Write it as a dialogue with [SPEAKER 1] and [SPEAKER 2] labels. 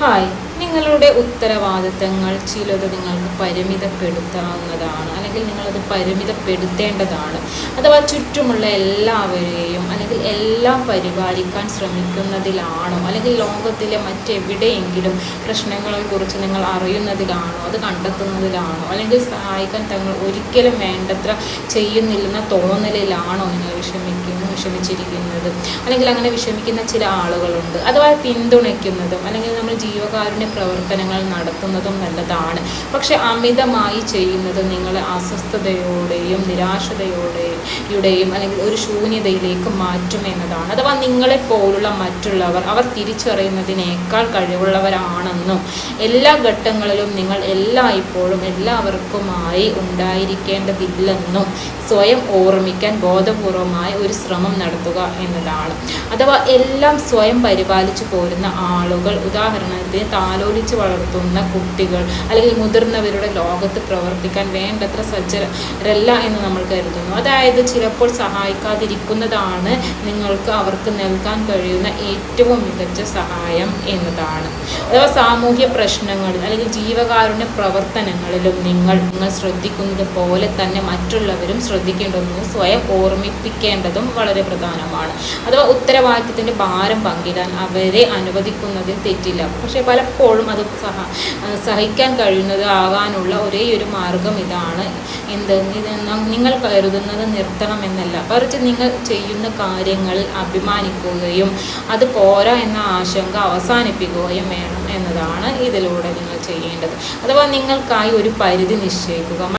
[SPEAKER 1] Hi, നിങ്ങളുടെ ഉത്തരവാദിത്തങ്ങൾ ചിലത് നിങ്ങൾക്ക് പരിമിതപ്പെടുത്താവുന്നതാണ്, അല്ലെങ്കിൽ നിങ്ങളത് പരിമിതപ്പെടുത്തേണ്ടതാണ്. അഥവാ ചുറ്റുമുള്ള എല്ലാവരെയും അല്ലെങ്കിൽ എല്ലാം പരിപാലിക്കാൻ ശ്രമിക്കുന്നതിലാണോ, അല്ലെങ്കിൽ ലോകത്തിലെ മറ്റെവിടെയെങ്കിലും പ്രശ്നങ്ങളെക്കുറിച്ച് നിങ്ങൾ അറിയുന്നതിലാണോ, അത് കണ്ടെത്തുന്നതിലാണോ, അല്ലെങ്കിൽ സഹായിക്കാൻ തങ്ങൾ ഒരിക്കലും വേണ്ടത്ര ചെയ്യുന്നില്ലെന്ന തോന്നലിലാണോ നിങ്ങൾ വിഷമിച്ചിരിക്കുന്നത്? അല്ലെങ്കിൽ അങ്ങനെ വിഷമിക്കുന്ന ചില ആളുകളുണ്ട്. അഥവാ പിന്തുണയ്ക്കുന്നതും അല്ലെങ്കിൽ നമ്മൾ ജീവകാരുണ്യ പ്രവർത്തനങ്ങൾ നടത്തുന്നതും നല്ലതാണ്. പക്ഷെ അമിതമായി ചെയ്യുന്നത് നിങ്ങളെ അസ്വസ്ഥതയോടെയും നിരാശതയോടെയും അല്ലെങ്കിൽ ഒരു ശൂന്യതയിലേക്ക് മാറ്റുമെന്നതാണ്. അഥവാ നിങ്ങളെപ്പോലുള്ള മറ്റുള്ളവർ അവർ തിരിച്ചറിയുന്നതിനേക്കാൾ കഴിവുള്ളവരാണെന്നും എല്ലാ ഘട്ടങ്ങളിലും നിങ്ങൾ എല്ലായ്പ്പോഴും എല്ലാവർക്കുമായി ഉണ്ടായിരിക്കേണ്ടതില്ലെന്നും സ്വയം ഓർമ്മിക്കാൻ ബോധപൂർവമായ ഒരു ശ്രമം നടത്തുക എന്നതാണ്. അഥവാ എല്ലാം സ്വയം പരിപാലിച്ചു പോരുന്ന ആളുകൾ, ഉദാഹരണത്തിന് താലോലിച്ച് വളർത്തുന്ന കുട്ടികൾ അല്ലെങ്കിൽ മുതിർന്നവരുടെ ലോകത്ത് പ്രവർത്തിക്കാൻ വേണ്ടത്ര സജ്ജരല്ല എന്ന് നമ്മൾ കരുതുന്നു. അതായത് ചിലപ്പോൾ സഹായിക്കാതിരിക്കുന്നതാണ് നിങ്ങൾക്ക് അവർക്ക് നൽകാൻ കഴിയുന്ന ഏറ്റവും മികച്ച സഹായം എന്നതാണ്. അഥവാ സാമൂഹ്യ പ്രശ്നങ്ങളിൽ അല്ലെങ്കിൽ ജീവകാരുണ്യ പ്രവർത്തനങ്ങളിലും നിങ്ങൾ ശ്രദ്ധിക്കുന്നത് പോലെ തന്നെ മറ്റുള്ളവരും ശ്രദ്ധിക്കേണ്ടതെന്ന് സ്വയം ഓർമ്മിപ്പിക്കേണ്ടതും വളരെ പ്രധാനമാണ്. അഥവാ ഉത്തരവാദിത്തത്തിൻ്റെ ഭാരം പങ്കിടാൻ അവരെ അനുവദിക്കുന്നതിൽ തെറ്റില്ല. പക്ഷേ പലപ്പോഴും അത് സഹിക്കാൻ കഴിയുന്നതാകാനുള്ള ഒരേയൊരു മാർഗം ഇതാണ്. നിങ്ങൾ കരുതുന്നത് നിർത്തണമെന്നല്ല, മറിച്ച് നിങ്ങൾ ചെയ്യുന്ന കാര്യങ്ങളിൽ അഭിമാനിക്കുകയും അത് പോരാ എന്ന ആശങ്ക അവസാനിപ്പിക്കുകയും വേണം എന്നതാണ് ഇതിലൂടെ നിങ്ങൾ ചെയ്യേണ്ടത്. അഥവാ നിങ്ങൾക്കായി ഒരു പരിധി നിശ്ചയിക്കുക.